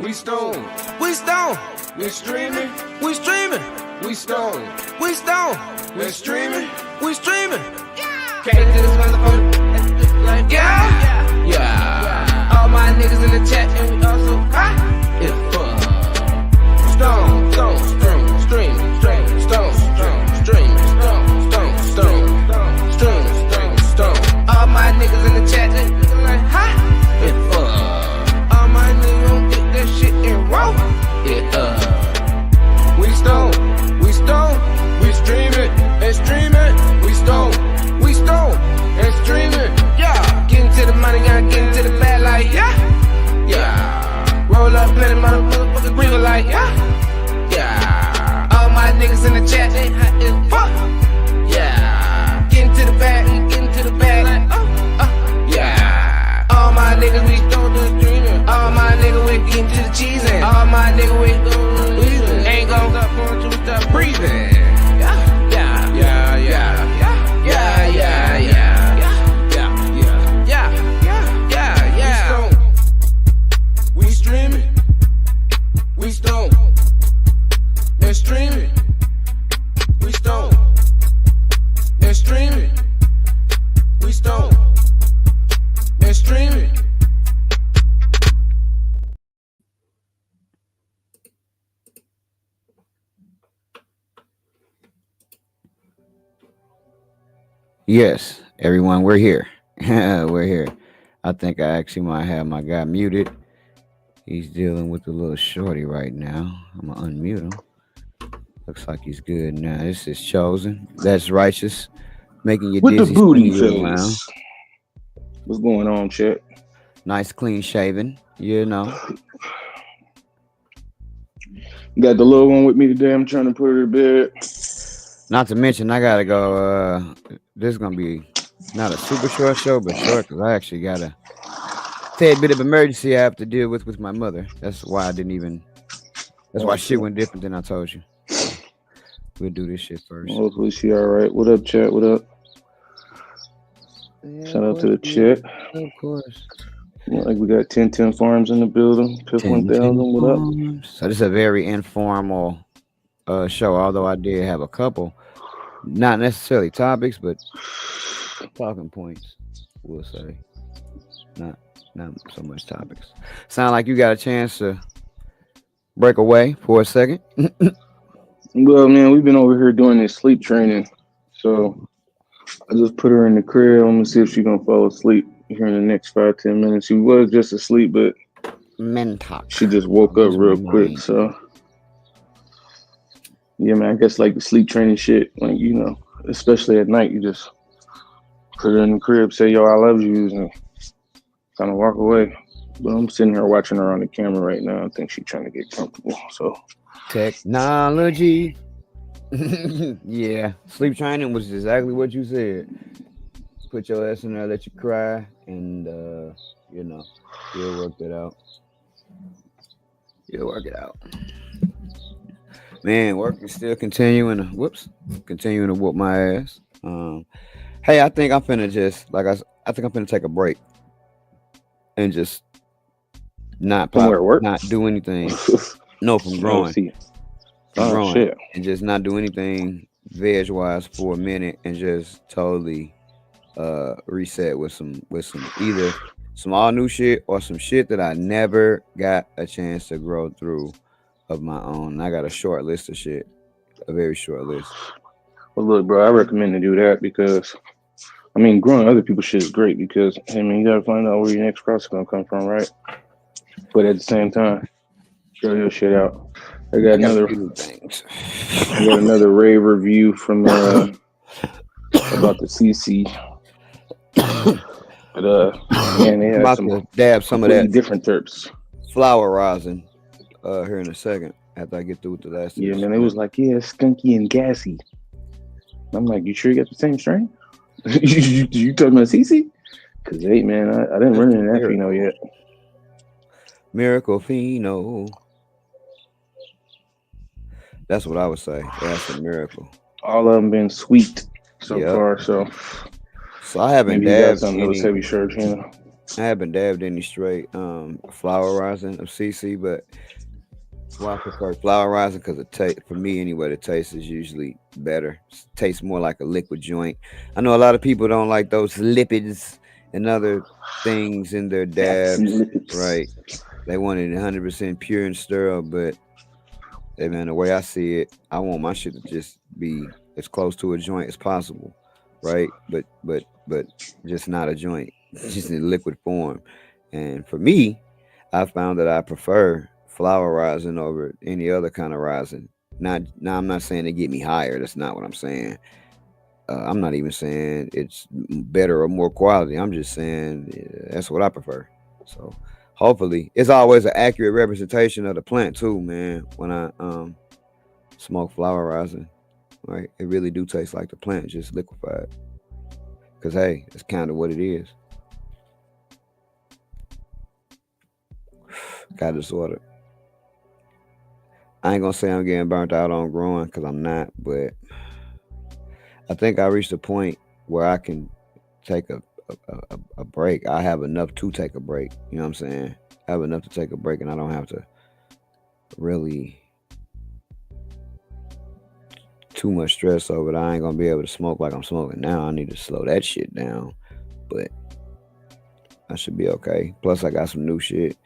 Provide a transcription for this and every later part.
We stone. We stone. We streaming. We streaming. We stone. We stone. We streaming. We streaming. Came to this motherfucker like yeah. Yeah. All my niggas in the chat and we also high. It's fun. Stone. Stone. Stream. Stream. Stream. Stone. Stone. Stream. Stone. Stone. Stone. Stream. Stream. Stone. All my niggas in the chat and we like high. It's fun. All my niggas gon' get that shit and roll. We stone, we stone, we stream it and stream it. We stone and stream it. Yeah, get into the money, gotta get into the bag like yeah, yeah. Roll up, plenty motherfuckers breathe like yeah. All my niggas in the chat, they hot as fuck. Yeah, get into the bag, get into the bag like yeah. All my niggas we stone to streaming. All my niggas we get into the cheese and all my niggas we ain't gon' stop going to stop breathing. Yeah, yeah, yeah, yeah, yeah, yeah, yeah, yeah. We streaming, we stone, and streaming, we stone, and streaming, we stone, and streaming. Yes, everyone, we're here. We're here. I think I actually might have my guy muted. He's dealing with a little shorty right now. I'm gonna unmute him. Looks like he's good now. This is Chosen. That's Righteous. Making you with dizzy, the booty spinning you around. face. What's going on, Chet? Nice, clean shaven. You know. Got the little one with me today. I'm trying to put her to bed. Not to mention, I gotta go. This is gonna be not a super short show, but short because I actually got a tad bit of emergency I have to deal with my mother. That's why I didn't even. That's why shit went different than I told you. We'll do this shit first. Hopefully she all right. What up, Chet? What up? Yeah, Shout out to the Chet. Of course. Like we got 1010 Farms in the building. Piff 1000. What up? So this is a very informal show, although I did have a couple, not necessarily topics, but talking points, we'll say. Not so much topics. Sound like you got a chance to break away for a second. Well, man, we've been over here doing this sleep training. So I just put her in the crib. I'm gonna see if she's gonna fall asleep here in the next 5-10 minutes. She was just asleep, but she just woke up real quick. So yeah, man, I guess like the sleep training shit, like, you know, especially at night, you just put her in the crib, say, yo, I love you, and kind of walk away. But I'm sitting here watching her on the camera right now. I think she's trying to get comfortable. So technology. Yeah, sleep training was exactly what you said. Put your ass in there, let you cry, and you know, you'll work it out. You'll work it out. Man, work is still continuing to whoop my ass. Hey, I think I'm finna just I think I'm finna take a break and just not do anything. No, from growing. Shit. And just not do anything veg wise for a minute and just totally reset with some either some all new shit or some shit that I never got a chance to grow through of my own. I got a short list of shit, a very short list. Well, look, bro, I recommend to do that because, I mean, growing other people's shit is great because, I mean, you gotta find out where your next cross is gonna come from, right? But at the same time, show your shit out. I got another rave review from about the CC. But man, they have some dab some of that different terps. Flower rosin here in a second after I get through with the last. Yeah, man, it was like, yeah, skunky and gassy. I'm like, you sure you got the same strain? you talking about CC? Because hey, man, I didn't run into that pheno yet. Miracle pheno. That's what I would say. That's a miracle. All of them been sweet so far, so I haven't maybe you got dabbed something that was heavy sharp, you know. I haven't dabbed any straight flower rising of CC, but well, I prefer flower rising because it for me anyway, the taste is usually better. Tastes more like a liquid joint. I know a lot of people don't like those lipids and other things in their Fats and dabs, right? lipids. They want it 100% pure and sterile, but hey man, the way I see it, I want my shit to just be as close to a joint as possible, right? But just not a joint, just in liquid form. And for me, I found that I prefer flower rising over any other kind of rising. Not now, I'm not saying to get me higher. That's not what I'm saying. I'm not even saying it's better or more quality. I'm just saying that's what I prefer. So hopefully, it's always an accurate representation of the plant too, man. When I smoke flower rising, right, it really do taste like the plant just liquefied. Cause hey, it's kind of what it is. Got disorder. I ain't gonna say I'm getting burnt out on growing, cause I'm not, but I think I reached a point where I can take a break. I have enough to take a break. You know what I'm saying? I have enough to take a break, and I don't have to really too much stress over it. I ain't gonna be able to smoke like I'm smoking now. I need to slow that shit down, but I should be okay. Plus, I got some new shit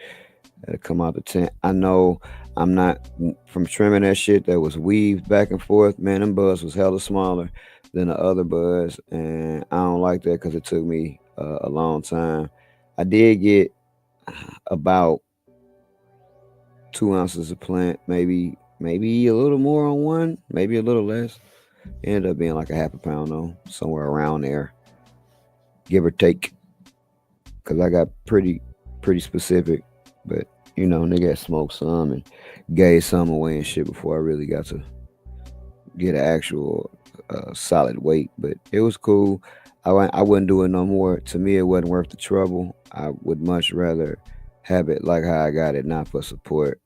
that'll come out the tent. I know I'm not from trimming that shit that was weaved back and forth. Man, them buds was hella smaller than the other buds, and I don't like that because it took me a long time. I did get about 2 ounces of plant, maybe a little more on one, maybe a little less. It ended up being like a half a pound though, somewhere around there, give or take. Cause I got pretty specific, but nigga had smoked some and gave some away and shit before I really got to get an actual solid weight. But it was cool. I wouldn't do it no more. To me, it wasn't worth the trouble. I would much rather have it like how I got it, not for support.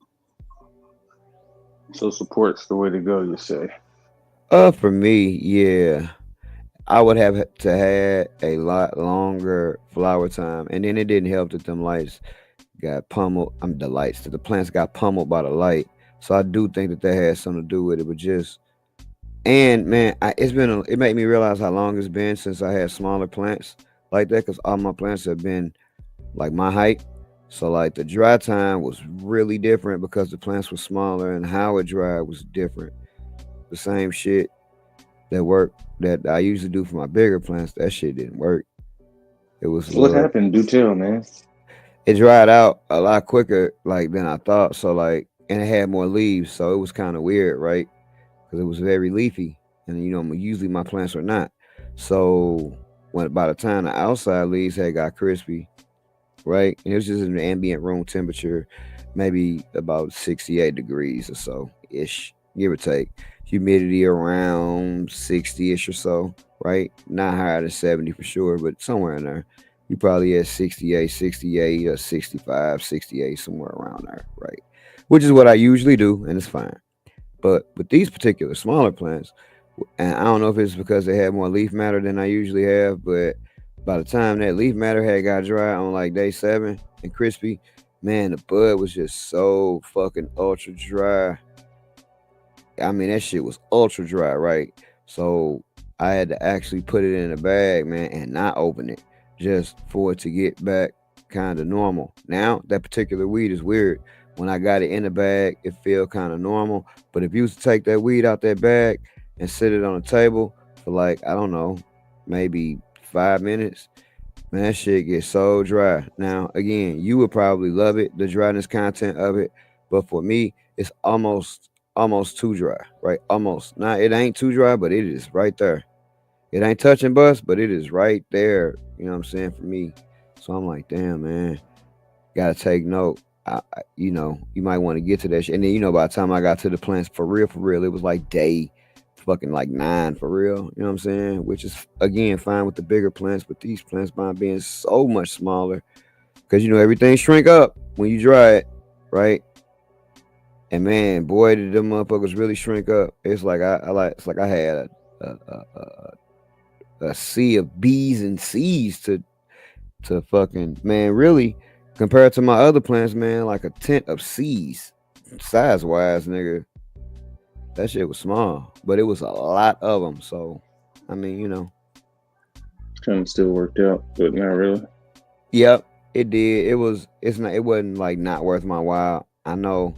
So support's the way to go, you say. For me, yeah, I would have to had a lot longer flower time, and then it didn't help that them lights got pummeled. The lights that the plants got pummeled by the light. So I do think that that had something to do with it. But just and man, it made me realize how long it's been since I had smaller plants like that, because all my plants have been like my height. So like the dry time was really different because the plants were smaller, and how it dried was different. The same shit that worked that I usually do for my bigger plants, that shit didn't work. It was a What little happened? Do tell, man. it dried out a lot quicker like than I thought. So like, and it had more leaves, so it was kind of weird, right? Because it was very leafy, and usually my plants are not. So when by the time the outside leaves had got crispy, right, and it was just in the ambient room temperature, maybe about 68 degrees or so ish, give or take. Humidity around 60ish or so, right? Not higher than 70 for sure, but somewhere in there. You probably at 68 or 65, 68, somewhere around there, right? Which is what I usually do, and it's fine. But with these particular smaller plants, and I don't know if it's because they had more leaf matter than I usually have, but by the time that leaf matter had got dry on like day 7 and crispy, man, the bud was just so fucking ultra dry. I mean, that shit was ultra dry, right? So I had to actually put it in a bag, man, and not open it just for it to get back kind of normal. Now, that particular weed is weird. When I got it in the bag, it feel kind of normal. But if you was to take that weed out that bag and sit it on the table for like, I don't know, maybe 5 minutes, man, that shit gets so dry. Now, again, you would probably love it, the dryness content of it. But for me, it's almost too dry, right? Almost. Now it ain't too dry, but it is right there. It ain't touching bust, but it is right there. You know what I'm saying for me. So I'm like, damn, man, gotta take note. You might want to get to that shit. And then by the time I got to the plants for real, it was like day fucking like 9 for real. You know what I'm saying? Which is again fine with the bigger plants, but these plants by being so much smaller, because everything shrink up when you dry it, right? And man, boy, did them motherfuckers really shrink up. It's like it's like I had a sea of B's and C's to to fucking man, really compared to my other plants, man, like a tent of C's size wise, nigga. That shit was small, but it was a lot of them. So, I mean, you know, Kind of still worked out, but not really. yep, it did. It was. It's not. It wasn't like not worth my while. I know.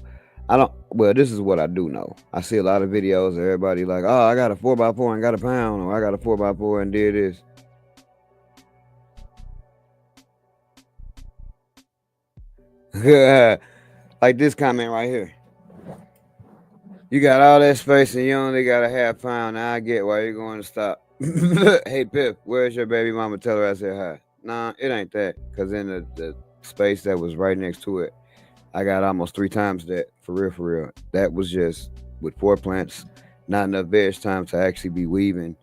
I don't. Well, this is what I do know. I see a lot of videos of everybody like, oh, I got a 4x4 and got a pound, or I got a 4x4 and did this. Like this comment right here. You got all that space and you only got a half pound. Now I get why you're going to stop. Hey Pip, where's your baby mama? Tell her I said hi. Nah, it ain't that. Cause in the space that was right next to it, I got almost 3 times that. For real, for real. That was just with 4 plants, not enough veg time to actually be weaving.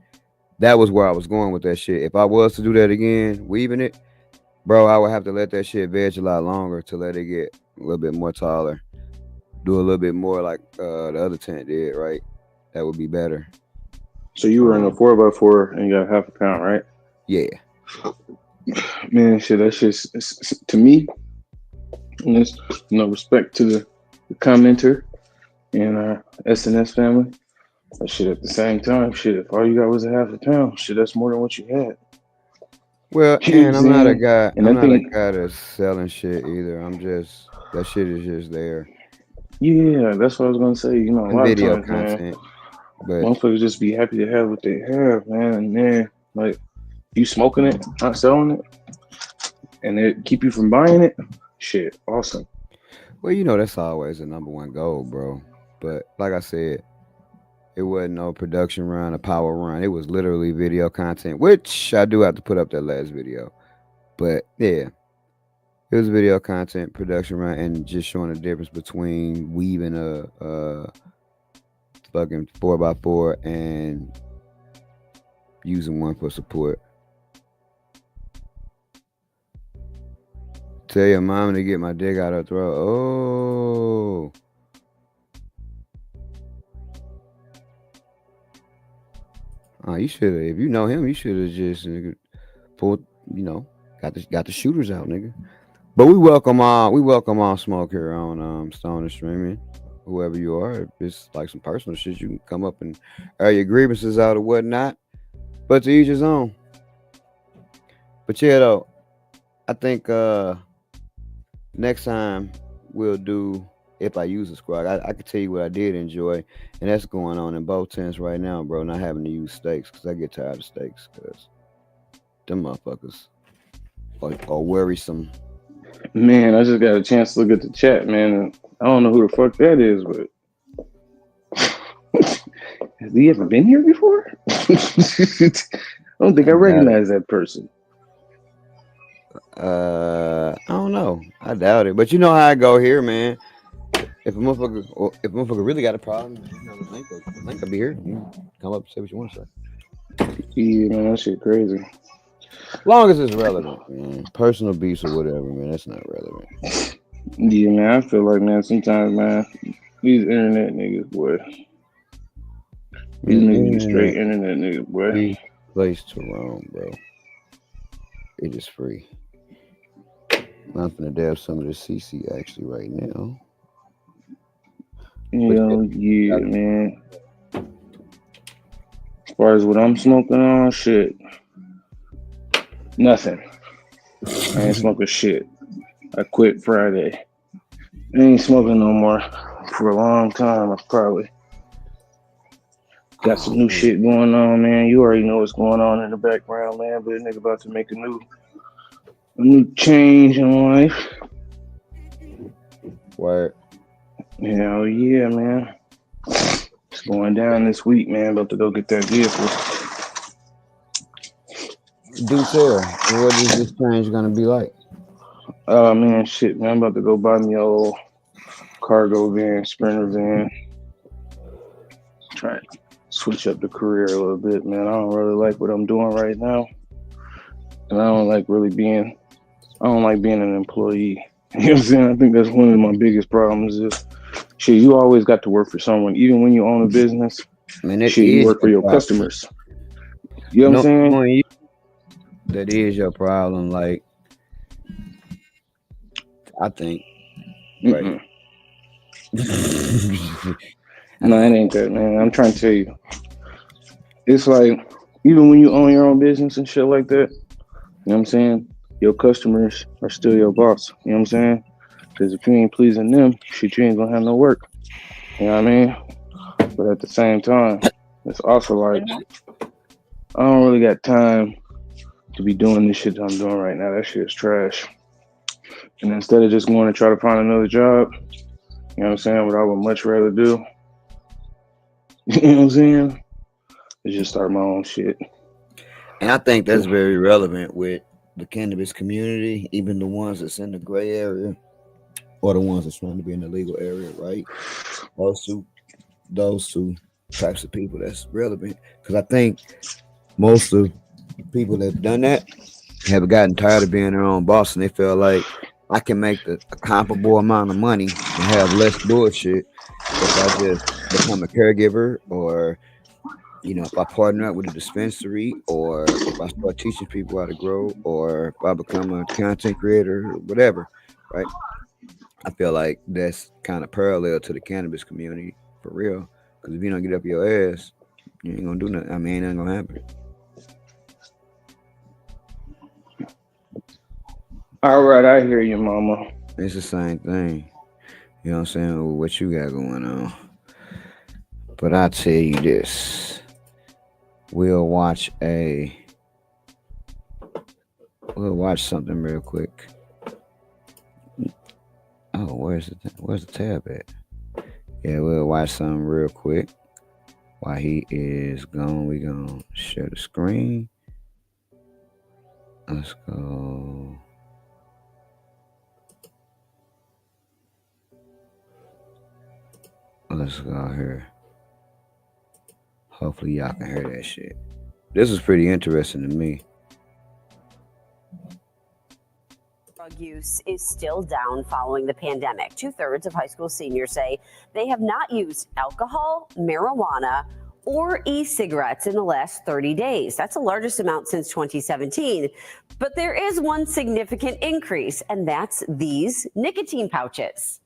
That was where I was going with that shit. If I was to do that again, weaving it, bro, I would have to let that shit veg a lot longer to let it get a little bit more taller. Do a little bit more like the other tent did, right? That would be better. So you were in a 4x4 and you got half a pound, right? Yeah. Man, shit, that's just to me. And there's no respect to the commenter and our SNS family. But shit, at the same time, shit, if all you got was a half a pound, shit, that's more than what you had. Well, You know and what I'm not a saying? guy. And I'm I not a think, guy that's selling shit either. I'm just that shit is just there yeah, that's what I was gonna say. You know, a in lot of video times, man, content. But motherfuckers just be happy to have what they have, man. And man, like you smoking it, not selling it, and it keep you from buying it. Shit, awesome. well, you know that's always the number one goal, bro. But like I said, it wasn't no production run, a power run. It was literally video content, which I do have to put up that last video. But yeah, it was video content, production run, and just showing the difference between weaving a fucking 4x4 and using one for support. Tell your mom to get my dick out her throat. Oh. You should have. If you know him, you should have just nigga, pulled. You know, got the shooters out, nigga. But we welcome all smoke here on Stone and Streaming. Whoever you are, if it's like some personal shit, you can come up and air your grievances out or whatnot. But to each his own. But yeah, though, I think next time we'll do if I use a squad. I can tell you what I did enjoy, and that's going on in both tents right now, bro. Not having to use stakes because I get tired of stakes because them motherfuckers are worrisome. Man, I just got a chance to look at the chat, man. And I don't know who the fuck that is, but has he ever been here before? I don't think I recognize that person. I don't know. I doubt it. But you know how I go here, man. If a motherfucker really got a problem, you know, the link will be here. You come up and say what you want to say. Yeah, man, that shit crazy. As long as it's relevant, man. Personal beefs or whatever, man, that's not relevant. Yeah, man, I feel like, man, sometimes, man, these internet niggas, boy. These niggas be straight internet niggas, boy. Free place to roam, bro. It is free. I'm finna dab some of the CC actually right now. Yeah, man. As far as what I'm smoking on, shit. Nothing. I ain't smoking shit. I quit Friday. I ain't smoking no more for a long time. I probably got some new shit going on, man. You already know what's going on in the background, man. But a nigga about to make a new change in life. Word. Hell yeah, man. It's going down this week, man. About to go get that vehicle. Do tell. What is this change gonna be like? Oh man, shit, man. I'm about to go buy me a old cargo van, Sprinter van. Try to switch up the career a little bit, man. I don't really like what I'm doing right now. And I don't like being an employee. You know what I'm saying? I think that's one of my biggest problems is shit, you always got to work for someone. Even when you own a business, Man, you work for your customers. You know what I'm saying? That is your problem. Like, I think. Right. No, it ain't that, man. I'm trying to tell you. It's like, even when you own your own business and shit like that, you know what I'm saying? Your customers are still your boss. You know what I'm saying? Because if you ain't pleasing them, shit, you ain't gonna have no work. You know what I mean? But at the same time, it's also like, I don't really got time to be doing this shit that I'm doing right now. That shit is trash. And instead of just going to try to find another job, you know what I'm saying, what I would much rather do, you know what I'm saying, is just start my own shit. And I think that's very relevant with the cannabis community, even the ones that's in the gray area or the ones that's trying to be in the legal area, right? Those two types of people that's relevant. Because I think most of the people that've done that have gotten tired of being their own boss, and they feel like I can make a comparable amount of money and have less bullshit if I just become a caregiver, or if I partner up with a dispensary, or if I start teaching people how to grow, or if I become a content creator, or whatever, right? I feel like that's kind of parallel to the cannabis community for real. Because if you don't get up your ass, you ain't gonna do nothing. I mean, it ain't gonna happen. All right, I hear you, mama. It's the same thing. You know what I'm saying? With what you got going on. But I'll tell you this. We'll watch something real quick. Oh, where's the tab at? Yeah, we'll watch something real quick. While he is gone, we gonna share the screen. Let's go. Let's go here. Hopefully y'all can hear that shit. This is pretty interesting to me. Drug use is still down following the pandemic. 2/3 of high school seniors say they have not used alcohol, marijuana, or e-cigarettes in the last 30 days. That's the largest amount since 2017. But there is one significant increase, and that's these nicotine pouches.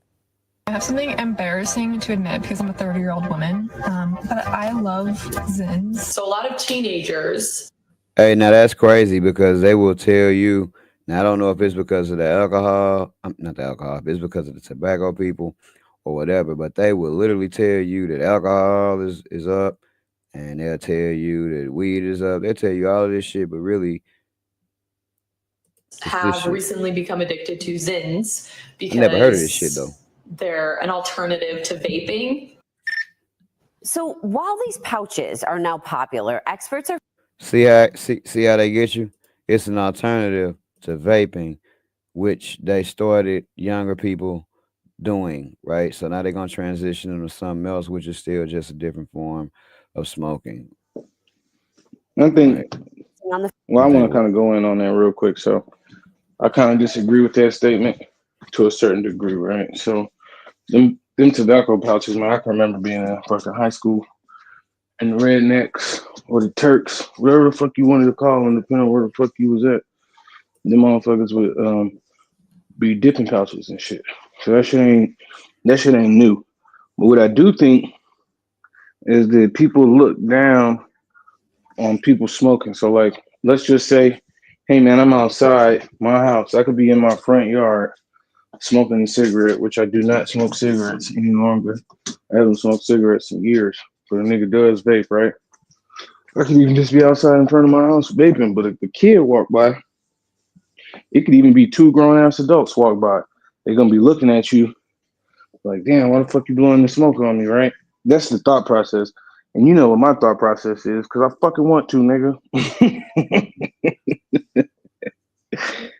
I have something embarrassing to admit because I'm a 30-year-old woman, but I love Zins. So a lot of teenagers. Hey, now that's crazy because they will tell you. Now I don't know if it's because of the alcohol, not the alcohol, if it's because of the tobacco people or whatever, but they will literally tell you that alcohol is up, and they'll tell you that weed is up. They'll tell you all of this shit, but really have recently become addicted to Zins because I never heard of this shit though. They're an alternative to vaping. So while these pouches are now popular, experts are see how they get you. It's an alternative to vaping, which they started younger people doing, right? So now they're gonna transition into something else, which is still just a different form of smoking. I think. Well, I want to kind of go in on that real quick. So I kind of disagree with that statement to a certain degree, right? So them tobacco pouches, man, I can remember being in fucking high school and the rednecks or the Turks, whatever the fuck you wanted to call them, depending on where the fuck you was at. Them motherfuckers would be dipping pouches and shit. So that shit ain't new. But what I do think is that people look down on people smoking. So like, let's just say, hey man, I'm outside my house. I could be in my front yard smoking a cigarette, which I do not smoke cigarettes any longer. I haven't smoked cigarettes in years, but a nigga does vape, right? I could even just be outside in front of my house vaping, but if the kid walk by, it could even be two grown-ass adults walk by. They're going to be looking at you like, damn, why the fuck you blowing the smoke on me, right? That's the thought process. And you know what my thought process is, because I fucking want to, nigga.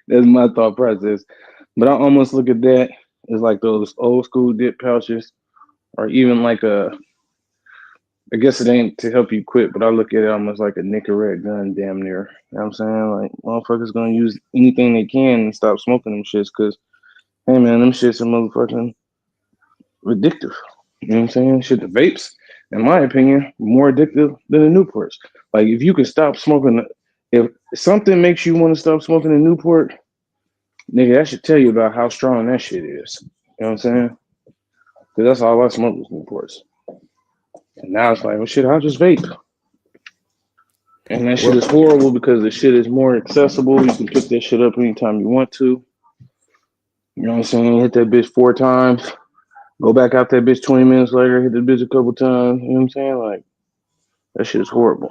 That's my thought process. But I almost look at that as like those old school dip pouches, or even like I guess it ain't to help you quit, but I look at it almost like a Nicorette gun, damn near. You know what I'm saying? Like, motherfuckers gonna use anything they can and stop smoking them shits, because, hey man, them shits are motherfucking addictive. You know what I'm saying? Shit, the vapes, in my opinion, more addictive than the Newports. Like, if you can stop smoking, if something makes you want to stop smoking the Newport, Nigga, that should tell you about how strong that shit is. You know what I'm saying? Because that's all I smoked was Newports. And now it's like, well, shit, I'll just vape. And that shit Well, is horrible because the shit is more accessible. You can pick that shit up anytime you want to. You know what I'm saying? Hit that bitch 4 times. Go back out that bitch 20 minutes later. Hit the bitch a couple times. You know what I'm saying? Like, that shit is horrible.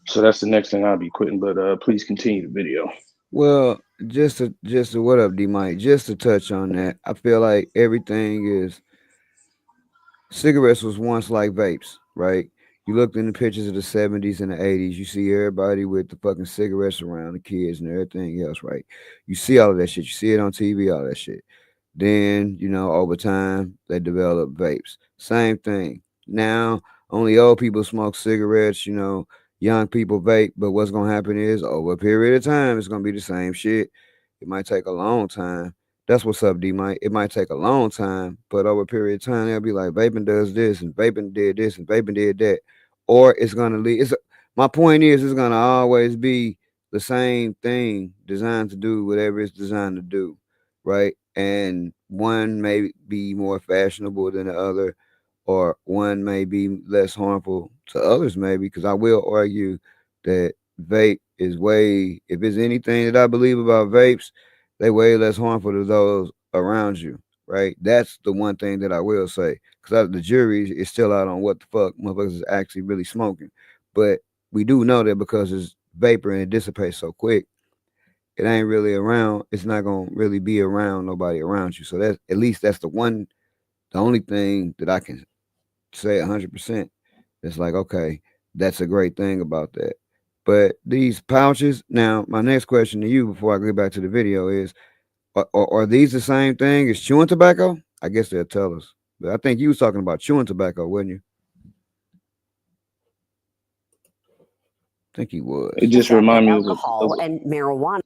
So that's the next thing I'll be quitting. But please continue the video. well, just to what up, D Mike? Just to touch on that, I feel like everything is cigarettes was once like vapes, right? You looked in the pictures of the 70s and the 80s, you see everybody with the fucking cigarettes around, the kids and everything else, right? You see all of that shit. You see it on TV, all that shit. Then, over time, they develop vapes. Same thing. Now, only old people smoke cigarettes, young people vape. But what's going to happen is, over a period of time, it's going to be the same shit. It might take a long time. That's what's up, D Mike. It might take a long time, but over a period of time, they'll be like, vaping does this, and vaping did this, and vaping did that. Or it's going to lead. My point is, it's going to always be the same thing designed to do whatever it's designed to do, right? And one may be more fashionable than the other, or one may be less harmful to others, maybe, because I will argue that vape is if it's anything that I believe about vapes, they way less harmful to those around you, right? That's the one thing that I will say, because the jury is still out on what the fuck motherfuckers is actually really smoking. But we do know that because it's vapor and it dissipates so quick, it ain't really around. It's not gonna really be around nobody around you. So that's at least that's the only thing that I can say 100%. It's like, okay, that's a great thing about that. But these pouches, now my next question to you before I get back to the video is, are these the same thing as chewing tobacco? I guess they'll tell us. But I think you was talking about chewing tobacco, wasn't you? I think he was. It just reminds me of alcohol and marijuana.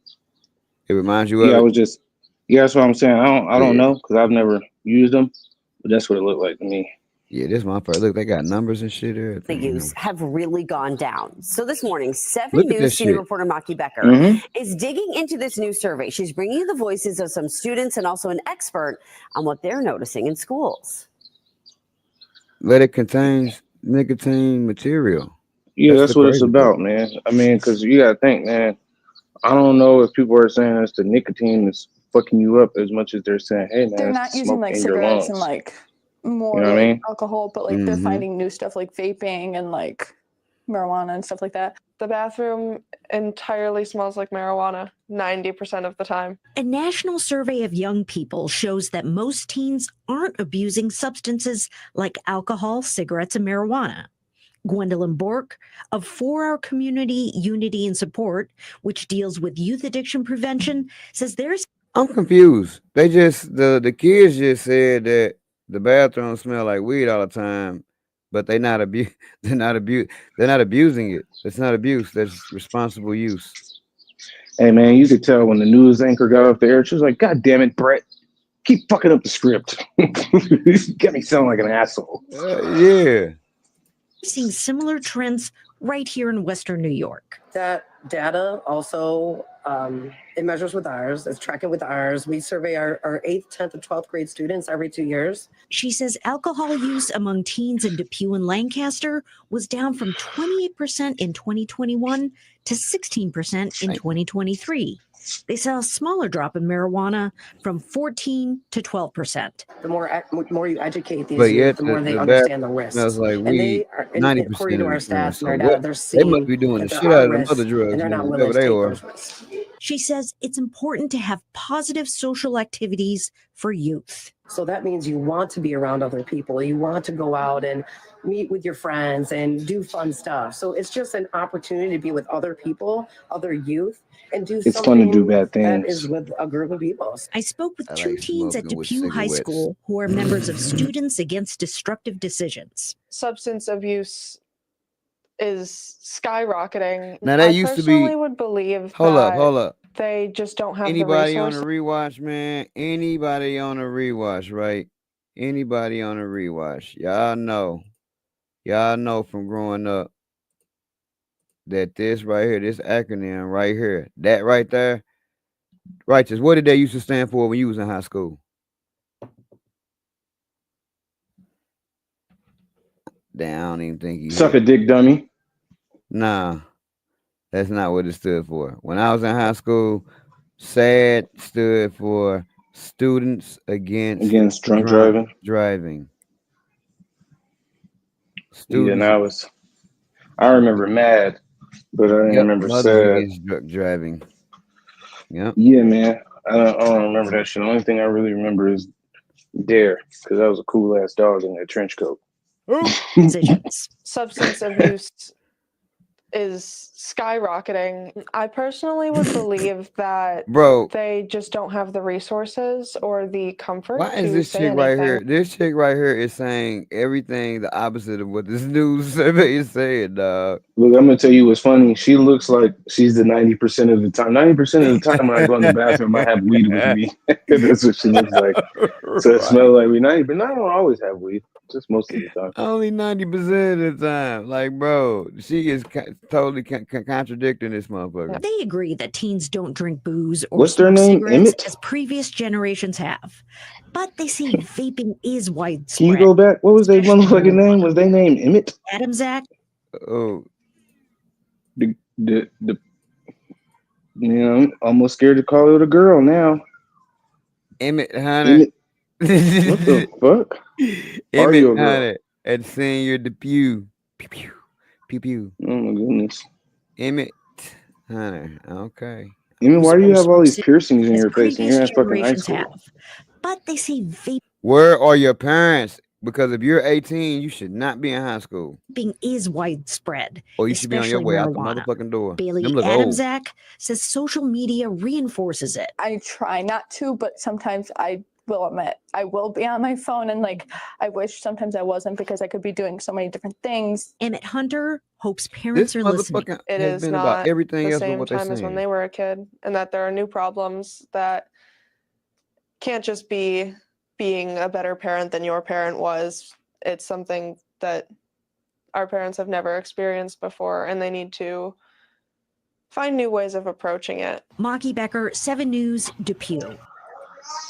It reminds you of Yeah, it? I was just, yeah, that's what I'm saying. I don't Yeah. know because I've never used them, but that's what it looked like to me. Yeah, this is my part. Look, they got numbers and shit there. The use have really gone down. So this morning, 7 Look at News this senior shit. reporter Maki Becker Mhm. is digging into this new survey. She's bringing you the voices of some students and also an expert on what they're noticing in schools. But it contains nicotine material. Yeah, That's that's the what it's crazy part. about, man. I mean, because you got to think, man, I don't know if people are saying it's the nicotine that's fucking you up as much as they're saying, hey, man, They're it's not the using smoke like in your cigarettes and lungs. like more You know what I like mean? alcohol, but like they're Mhm. finding new stuff like vaping and like marijuana and stuff like that. The bathroom entirely smells like marijuana 90% of the time. A national survey of young people shows that most teens aren't abusing substances like alcohol, cigarettes, and marijuana. Gwendolyn Bork of 4-Hour Community Unity and Support, which deals with youth addiction prevention, says there's I'm confused. They just the kids just said that the bathroom smell like weed all the time, but they're not they're not abusing it. It's not abuse. That's responsible use. Hey, man, you could tell when the news anchor got off the air, she was like, God damn it, Brett. Keep fucking up the script. Get me sound like an asshole. Yeah. seeing similar trends right here in Western New York. That data also, it measures with ours, it's tracking with ours. We survey our 8th, 10th, and 12th grade students every 2 years. She says alcohol use among teens in Depew and Lancaster was down from 28% in 2021 to 16% in 2023. They saw a smaller drop in marijuana from 14 to 12%. The more you educate these But youth, yet the more they the understand the bathroom risks. smells like And weed. they are, 90% according to of our the time. stats So and our what data, they're they seeing must be doing the that there shit out are of them risks, other drugs, and they're not man, willing whatever to they take are. those risks. She says it's important to have positive social activities for youth. So that means you want to be around other people. You want to go out and meet with your friends and do fun stuff. So it's just an opportunity to be with other people, other youth, and do It's something fun to do bad that things. is with a group of people. I spoke with I two like teens at smoking with Depew High cigarettes. School who are members of Students Against Destructive Decisions. Substance abuse is skyrocketing. Now that I used to personally be. would believe Hold that up. they just don't have Anybody the on resources. the rewatch, man? Anybody on the rewatch, right? Anybody on the rewatch? Y'all know from growing up that this right here, this acronym right here, that right there, Righteous. What did they used to stand for when you was in high school? Damn, I don't even think you Suck hit. a dick, dummy. Nah, that's not what it stood for. When I was in high school, SAD stood for Students Against drunk Drunk driving. Driving. Yeah, Students. now I remember mad, but I didn't Yep, remember Mothers sad. Against Drunk Driving. Yep. Yeah, man. I don't remember that shit. The only thing I really remember is Dare, because that was a cool ass dog in that trench coat. Decisions. Substance abuse is skyrocketing. I personally would believe that Bro, they just don't have the resources or the comfort why is to this say chick anything. right here? This chick right here is saying everything the opposite of what this news survey is saying, dog. Look, I'm gonna tell you what's funny. She looks like she's the 90% of the time. 90% of the time when I go in the bathroom, I have weed with me. That's what she looks like. So it smells like weed. But I don't always have weed. Just most of the time. Only 90% of the time. Like, bro, she is totally contradicting this motherfucker. They agree that teens don't drink booze or What's their smoke name? cigarettes Emmett? as previous generations have. But they say vaping is widespread. Can you go back? What was their motherfucking name? Was they named Emmett? Adam Zach? Oh, I'm almost scared to call it a girl now. Emmett Hunter. Emmett. What the fuck? Are you a Emmett girl? Hunter and Senior Depew. Pew pew. Pew pew. Oh my goodness. Emmett Hunter. Okay. Emmett, why do you have all these piercings in as your face and you're previous in fucking high generations school? have. But they say vaping Where are your parents? Because if you're 18, you should not be in high school. is widespread. Or you should be on your especially way out the marijuana. motherfucking door. Bailey Them look Adam old. Zach says social media reinforces it. I try not to, but sometimes I will admit I will be on my phone, and like I wish sometimes I wasn't because I could be doing so many different things. Emmett Hunter hopes parents This are listening. motherfucker It has is been not about everything the else but same what they're time as when saying. they were a kid, and that there are new problems that can't just be being a better parent than your parent was. It's something that our parents have never experienced before, and they need to find new ways of approaching it. Maki Becker, 7 News, Depew.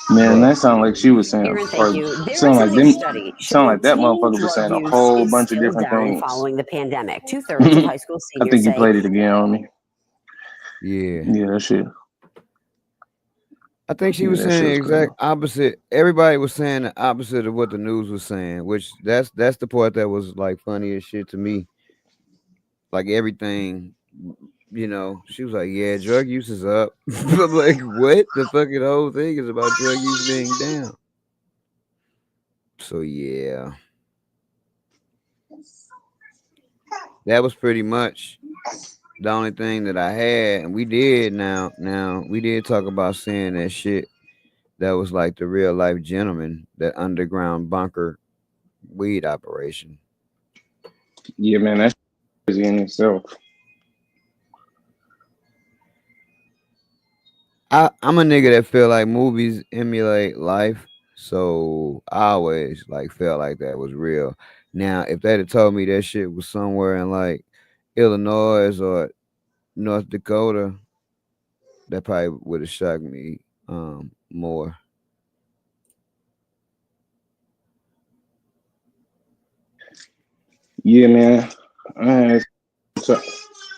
Man, that sounded like she was saying. Aaron, thank you. There Sound is a like new them. study Sound like that showing teen motherfucker was drug saying a use whole is bunch of still different down things. following the pandemic. 2/3 of high school I seniors think you say played it again on me. Yeah. Yeah, that shit. I think she Yeah, was that saying the shit was crazy. exact opposite. Everybody was saying the opposite of what the news was saying, which that's the part that was like funny as shit to me. Like everything, she was like, yeah, drug use is up. I'm like, what? The fucking whole thing is about drug use being down. So yeah. That was pretty much the only thing that I had. And we did we did talk about seeing that shit that was like the real life gentleman, that underground bunker weed operation. Yeah, man, that's crazy in itself. I'm a nigga that feel like movies emulate life, so I always like felt like that was real. Now, if they'd have told me that shit was somewhere in like Illinois or North Dakota, that probably would have shocked me more. Yeah, man. I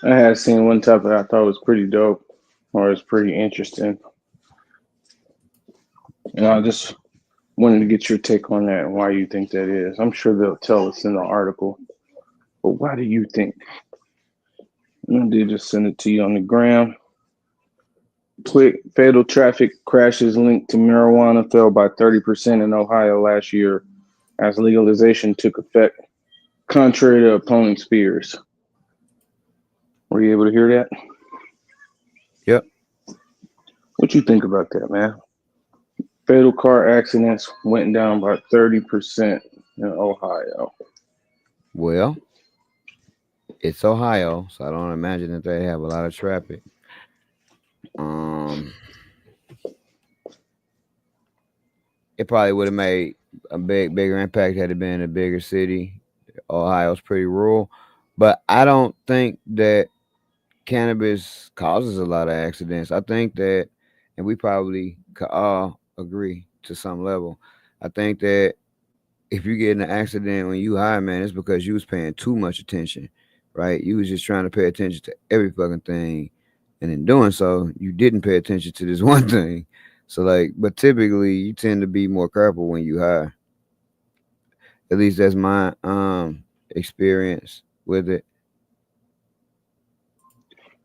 had seen one topic I thought was pretty dope, or it's pretty interesting. And I just wanted to get your take on that and why you think that is. I'm sure they'll tell us in the article, but why do you think? And I did just send it to you on the gram. Fatal traffic crashes linked to marijuana fell by 30% in Ohio last year as legalization took effect, contrary to opponents' fears. Were you able to hear that? Yep. What you think about that, man? Fatal car accidents went down by 30% in Ohio. Well, it's Ohio, so I don't imagine that they have a lot of traffic. It probably would have made a bigger impact had it been in a bigger city. Ohio's pretty rural, but I don't think that cannabis causes a lot of accidents. I think that and we probably could all agree to some level. I think that if you get in an accident when you high, man, it's because you was paying too much attention, right? You was just trying to pay attention to every fucking thing, and in doing so, you didn't pay attention to this one thing. So like, but typically you tend to be more careful when you high. At least that's my experience with it.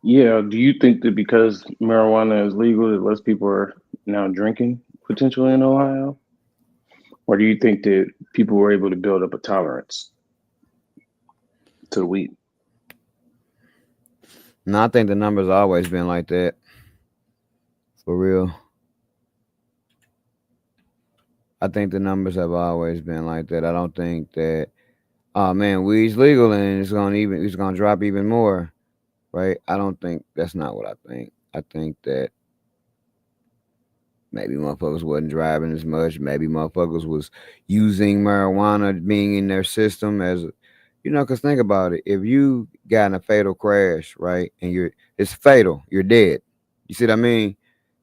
Yeah. Do you think that because marijuana is legal, that less people are now drinking potentially in Ohio? Or do you think that people were able to build up a tolerance to the weed? No, I think the numbers always been like that. For real. I think the numbers have always been like that. I don't think that, oh man, weed's legal and it's gonna drop even more, right? I don't think that's not what I think. I think that maybe motherfuckers wasn't driving as much. Maybe motherfuckers was using marijuana being in their system as, because think about it. If you got in a fatal crash, right, and it's fatal, you're dead. You see what I mean?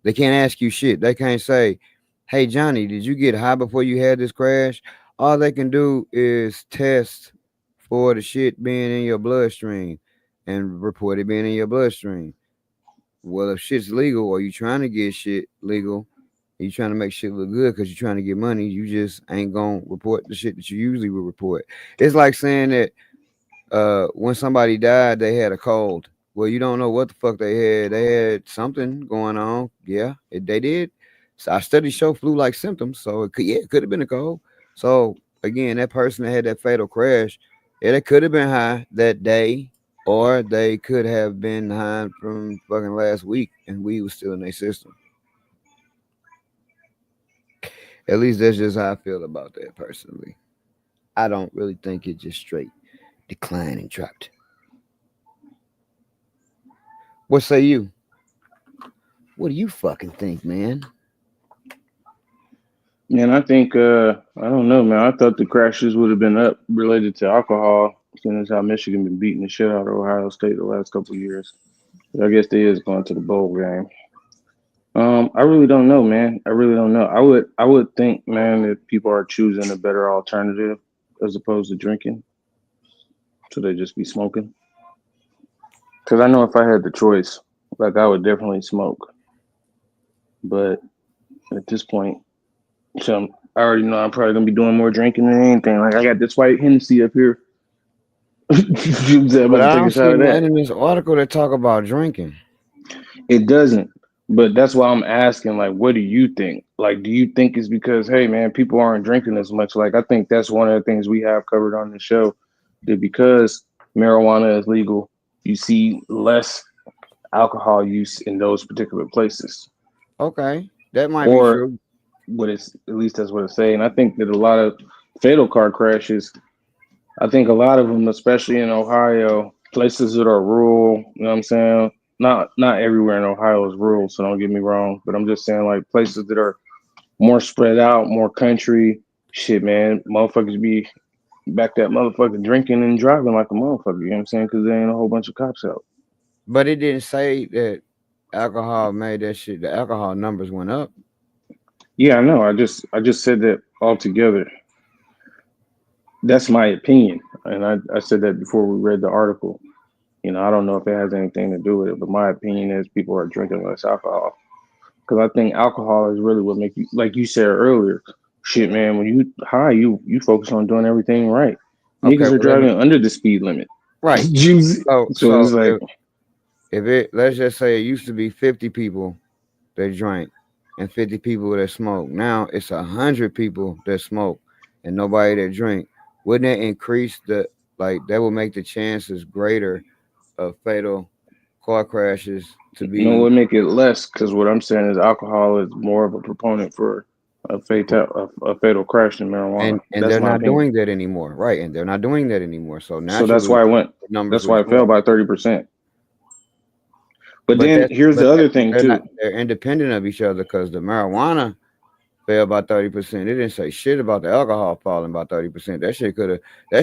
They can't ask you shit. They can't say, hey, Johnny, did you get high before you had this crash? All they can do is test for the shit being in your bloodstream and report it being in your bloodstream. Well, if shit's legal or you trying to get shit legal, you trying to make shit look good because you're trying to get money, you just ain't gonna report the shit that you usually would report. It's like saying that when somebody died, they had a cold. Well, you don't know what the fuck they had. They had something going on. Yeah, they did. So our studies show flu-like symptoms. So it could have been a cold. So again, that person that had that fatal crash, they could have been high that day, or they could have been high from fucking last week, and weed was still in their system. At least that's just how I feel about that personally. I don't really think it just straight declined and dropped. What say you? What do you fucking think, man? Man, I think I don't know, man. I thought the crashes would have been up related to alcohol, seeing as how Michigan been beating the shit out of Ohio State the last couple of years. But I guess they is going to the bowl game. I really don't know, man. I really don't know. I would think, man, that people are choosing a better alternative as opposed to drinking. So they just be smoking. Because I know if I had the choice, like I would definitely smoke. But at this point, so I already know I'm probably gonna be doing more drinking than anything. Like I got this white Hennessy up here. But I don't see nothing in this article that talk about drinking. It doesn't. But that's why I'm asking, like, what do you think? Like, do you think it's because, hey, man, people aren't drinking as much? Like, I think that's one of the things we have covered on the show, that because marijuana is legal, you see less alcohol use in those particular places. Okay, that might be true. What it's, at least that's what it's saying. I think that a lot of fatal car crashes, I think a lot of them, especially in Ohio, places that are rural, you know what I'm saying? Not everywhere in Ohio is rural, so don't get me wrong. But I'm just saying, like, places that are more spread out, more country, shit, man, motherfuckers be back that motherfucker drinking and driving like a motherfucker, you know what I'm saying? Because there ain't a whole bunch of cops out. But it didn't say that alcohol made that shit, the alcohol numbers went up. Yeah, I know. I just said that altogether. That's my opinion. And I said that before we read the article. You know, I don't know if it has anything to do with it, but my opinion is people are drinking less alcohol. Because I think alcohol is really what makes you, like you said earlier, shit, man, when you high, you focus on doing everything right. Niggas are driving under the speed limit. Right. So it's like, let's just say it used to be 50 people that drank and 50 people that smoke. Now it's 100 people that smoke and nobody that drink. Wouldn't that increase that would make the chances greater of fatal car crashes to be? No, it would make it less, because what I'm saying is alcohol is more of a proponent for a fatal crash than marijuana. And they're not doing that anymore, right? And they're not doing that anymore. So that's why it fell by 30%. But then here's the other thing too. They're independent of each other, because the marijuana fell by 30%. It didn't say shit about the alcohol falling by 30%. That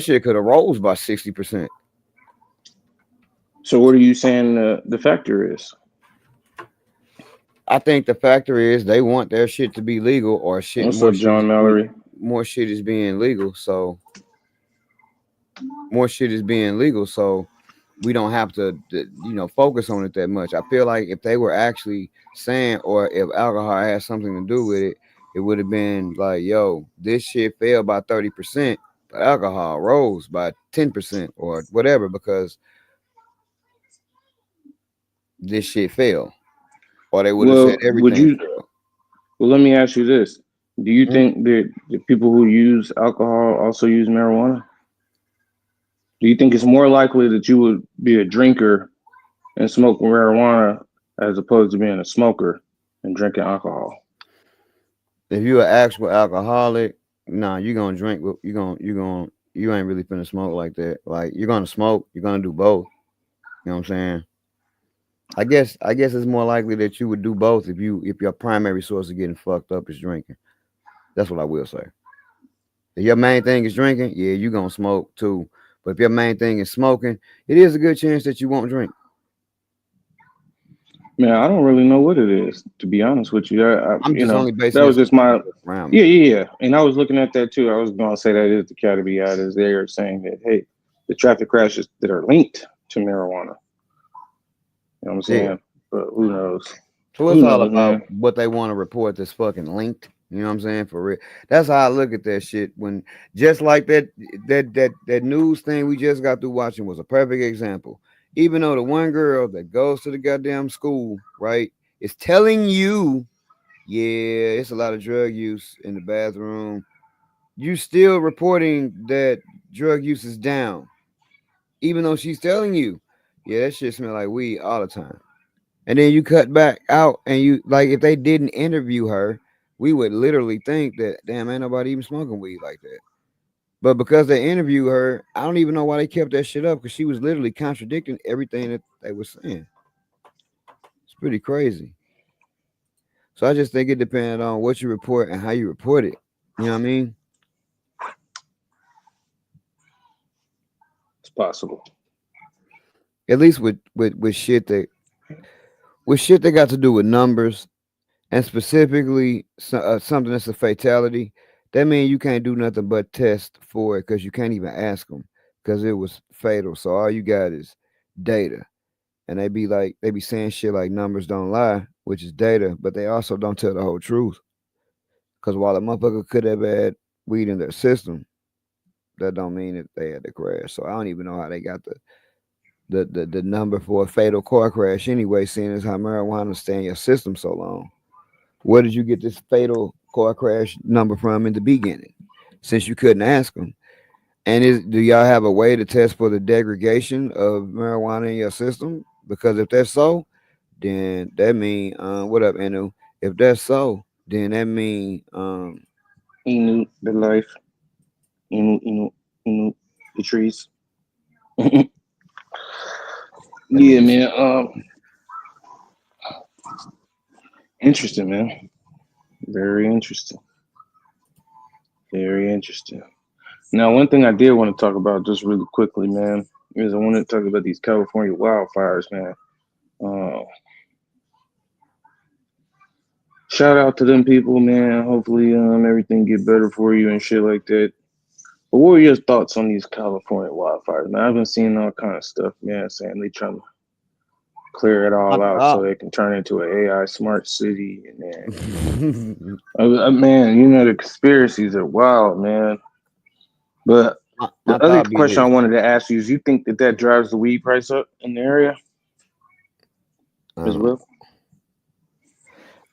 shit could have rose by 60%. So what are you saying the factor is? I think the factor is they want their shit to be legal, or shit. What's up, John Mallory? More shit is being legal, so more shit is being legal, so we don't have to, focus on it that much. I feel like if they were actually saying, or if alcohol had something to do with it, it would have been like, yo, this shit fell by 30%, but alcohol rose by 10% or whatever, because this shit fell. Or they would have said everything. Well, let me ask you this. Do you think that the people who use alcohol also use marijuana? Do you think it's more likely that you would be a drinker and smoke marijuana as opposed to being a smoker and drinking alcohol? If you're an actual alcoholic, nah, you're gonna drink. You ain't really finna smoke like that. Like, you're gonna smoke, you're gonna do both. You know what I'm saying? I guess it's more likely that you would do both if your primary source of getting fucked up is drinking. That's what I will say. If your main thing is drinking, yeah, you're gonna smoke too. But if your main thing is smoking, it is a good chance that you won't drink. Man, I don't really know what it is, to be honest with you. I'm just only basing that was just my around. Yeah. And I was looking at that too. I was gonna say that is the caveat, is they are saying that, hey, the traffic crashes that are linked to marijuana. You know what I'm saying? Yeah. But who knows? So it's all about what they want to report that's fucking linked. You know what I'm saying? For real. That's how I look at that shit. When just like that news thing we just got through watching was a perfect example. Even though the one girl that goes to the goddamn school, right, is telling you, yeah, it's a lot of drug use in the bathroom, you still reporting that drug use is down. Even though she's telling you, yeah, that shit smell like weed all the time. And then you cut back out and you, like, if they didn't interview her, we would literally think that, damn, ain't nobody even smoking weed like that. But because they interviewed her, I don't even know why they kept that shit up, because she was literally contradicting everything that they were saying. It's pretty crazy. So I just think it depends on what you report and how you report it. You know what I mean? It's possible. At least with shit that got to do with numbers, and specifically something that's a fatality. That means you can't do nothing but test for it, because you can't even ask them, because it was fatal. So all you got is data. And they be saying shit like numbers don't lie, which is data, but they also don't tell the whole truth. Because while a motherfucker could have had weed in their system, that don't mean that they had the crash. So I don't even know how they got the number for a fatal car crash anyway, seeing as how marijuana stay in your system so long. Where did you get this fatal car crash number from in the beginning, since you couldn't ask them? And do y'all have a way to test for the degradation of marijuana in your system? Because if that's so, then that mean what up, Enu? If that's so, then that mean Enu, the life. Enu, the trees. Yeah, man. Interesting, man. Very interesting. Very interesting. Now, one thing I did want to talk about just really quickly, man, is I want to talk about these California wildfires, man. Shout out to them people, man. Hopefully, everything get better for you and shit like that. But what are your thoughts on these California wildfires, man? I've been seeing all kind of stuff, man, saying they trying to clear it all out so they can turn into an AI smart city. And then, man, the conspiracies are wild, man. But the other question I wanted to ask you is, you think that drives the weed price up in the area as well?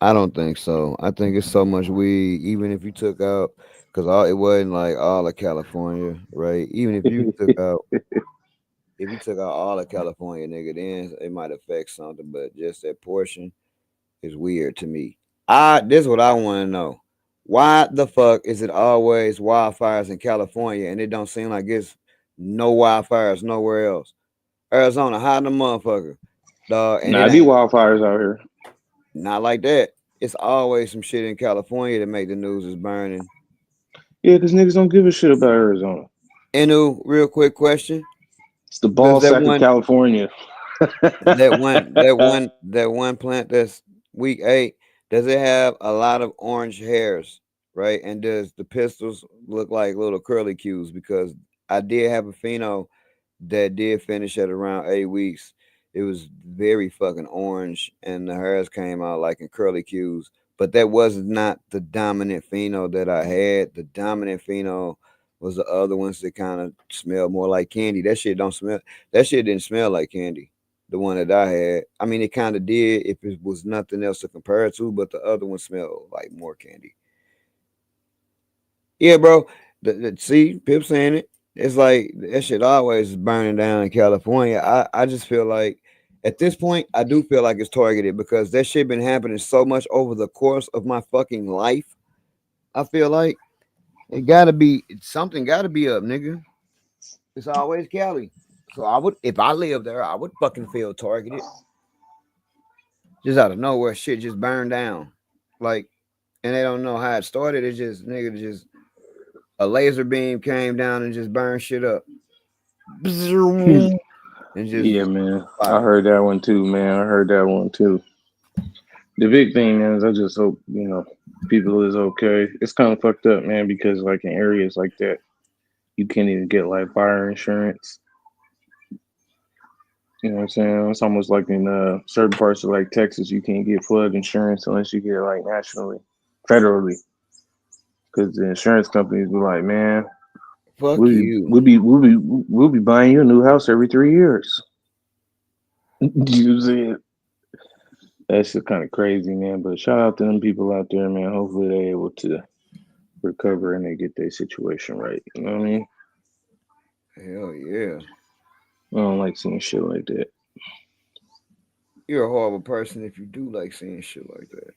I don't think so. I think it's so much weed, even if you took out, because it wasn't like all of California, right? Even if you took out, all of California, nigga, then it might affect something, but just that portion is weird to me. This is what I want to know. Why the fuck is it always wildfires in California and it don't seem like it's no wildfires nowhere else? Arizona, hot in the motherfucker, dog. And it be wildfires out here. Not like that. It's always some shit in California that make the news is burning. Yeah, because niggas don't give a shit about Arizona. Enu, real quick question. It's the ball sack of California. that one plant that's week 8, does it have a lot of orange hairs, right? And does the pistols look like little curly cues? Because I did have a pheno that did finish at around 8 weeks. It was very fucking orange, and the hairs came out like in curly cues. But that was not the dominant pheno that I had. The dominant pheno was the other ones that kind of smell more like candy. That shit don't smell. That shit didn't smell like candy. The one that I had. I mean, it kind of did if it was nothing else to compare it to, but the other one smelled like more candy. Yeah, bro. See, Pip saying it. It's like that shit always is burning down in California. I just feel like at this point, I do feel like it's targeted because that shit been happening so much over the course of my fucking life. I feel like it gotta be something gotta be up, nigga. It's always Cali. So I would, if I lived there, I would fucking feel targeted. Just out of nowhere, shit just burned down. Like, and they don't know how it started. It's just, nigga, just a laser beam came down and just burned shit up. And just, Yeah, man. I heard that one too, man. I heard that one too. The big thing is, I just hope, people is okay. It's kind of fucked up, man, because like in areas like that, you can't even get like fire insurance. You know what I'm saying? It's almost like in certain parts of like Texas, you can't get flood insurance unless you get like nationally, federally, because the insurance companies be like, man, fuck we'll you. be buying you a new house every 3 years. You see it? That's just kind of crazy, man. But shout out to them people out there, man. Hopefully they're able to recover and they get their situation right. You know what I mean? Hell yeah. I don't like seeing shit like that. You're a horrible person if you do like seeing shit like that.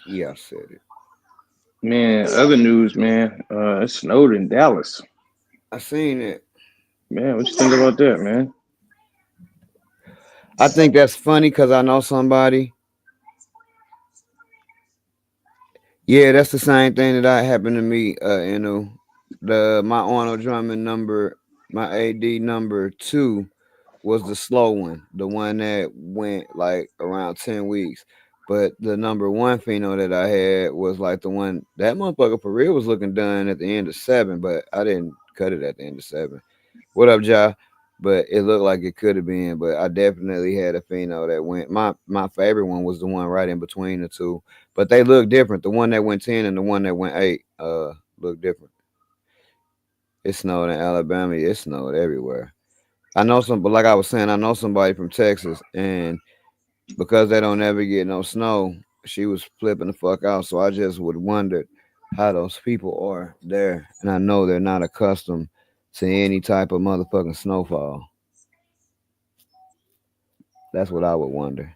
Yeah, I said it. Man, other news, man. It snowed in Dallas. I seen it. Man, what you think about that, man? I think that's funny because I know somebody. Yeah, that's the same thing that happened to me. My Arnold Drummond number, my AD number 2 was the slow one, the one that went like around 10 weeks. But the number 1 pheno that I had was like the one that motherfucker for real was looking done at the end of 7, but I didn't cut it at the end of 7. What up, Ja? But it looked like it could have been. But I definitely had a pheno that went. My favorite one was the one right in between the two. But they look different. The one that went 10 and the one that went 8 look different. It snowed in Alabama. It snowed everywhere. I know but like I was saying, I know somebody from Texas, and because they don't ever get no snow, she was flipping the fuck out. So I just would wonder how those people are there, and I know they're not accustomed to any type of motherfucking snowfall. That's what I would wonder.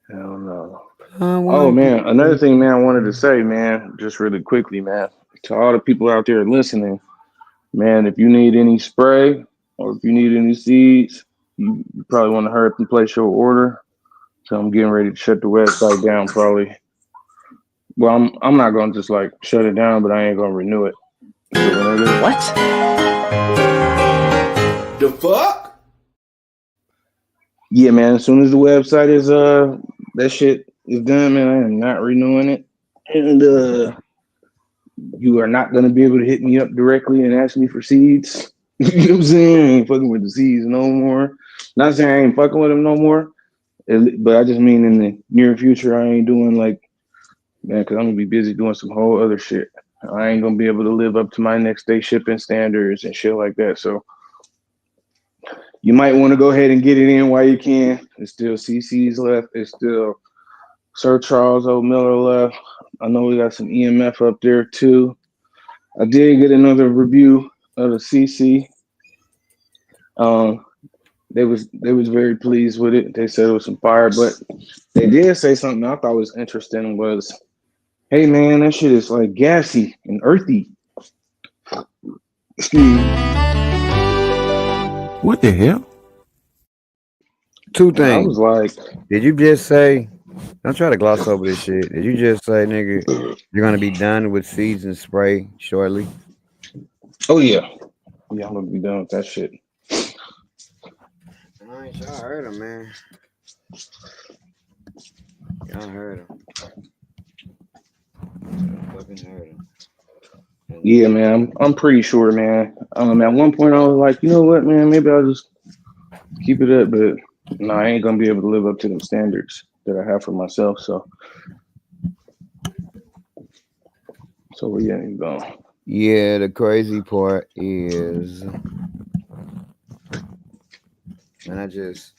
Hell no. Oh man, another thing, man, I wanted to say, man, just really quickly, man, to all the people out there listening, man, if you need any spray or if you need any seeds, you probably want to hurry up and place your order. So I'm getting ready to shut the website down probably. Well, I'm not gonna just like shut it down, but I ain't gonna renew it. What? The fuck? Yeah, man. As soon as the website is that shit is done, man, I am not renewing it. And you are not gonna be able to hit me up directly and ask me for seeds. You know what I'm saying? I ain't fucking with the seeds no more. Not saying I ain't fucking with them no more, but I just mean in the near future I ain't doing like, man, because I'm gonna be busy doing some whole other shit. I ain't gonna be able to live up to my next day shipping standards and shit like that. So you might want to go ahead and get it in while you can. There's still CC's left. There's still Sir Charles O. Miller left. I know we got some EMF up there too. I did get another review of the CC. They was very pleased with it. They said it was some fire, but they did say something I thought was interesting was, hey man, that shit is like gassy and earthy. Excuse me. What the hell? 2 things. I was like, did you just say, don't try to gloss over this shit. Did you just say, nigga, you're gonna be done with seeds and spray shortly? Oh yeah. Yeah, I'm gonna be done with that shit. I heard him, man. Y'all heard him. Fucking heard him. Yeah, man, I'm pretty sure, man. At one point, I was like, you know what, man, maybe I'll just keep it up, but no, I ain't gonna be able to live up to them standards that I have for myself. So where you go? Yeah, the crazy part is, and I just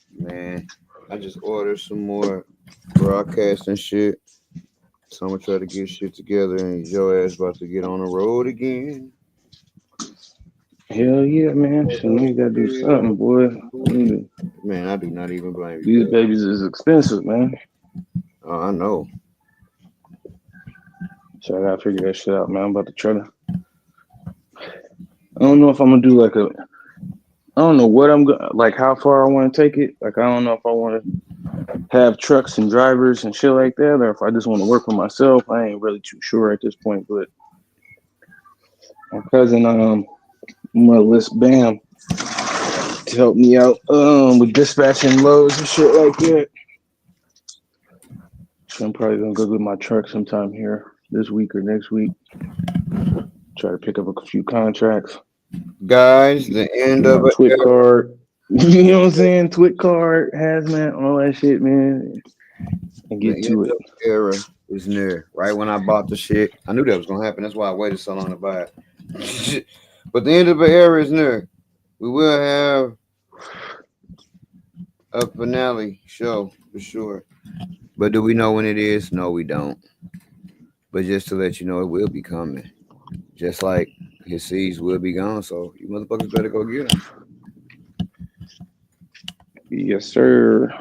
ordered some more broadcasting shit. So I'm gonna try to get shit together, and your ass about to get on the road again. Hell yeah, man. So you gotta do something, boy. Man, I do not even blame you. These babies is expensive, man. Oh, I know. So I gotta figure that shit out, man. I'm about to try to. I don't know if I'm gonna do I don't know what I'm gonna like, how far I want to take it. Like, I don't know if I want to have trucks and drivers and shit like that, or if I just want to work for myself. I ain't really too sure at this point. But my cousin, I'm gonna list Bam to help me out with dispatching loads and shit like that. So I'm probably gonna go get my truck sometime here this week or next week. Try to pick up a few contracts. Guys, the end of a Twit card. You know what I'm saying? Twit card, hazmat, all that shit, man. And get to it. Era is near. Right when I bought the shit, I knew that was gonna happen. That's why I waited so long to buy it. But the end of the era is near. We will have a finale show for sure. But do we know when it is? No, we don't. But just to let you know, it will be coming. Just like his seeds will be gone, so you motherfuckers better go get them. Yes, sir.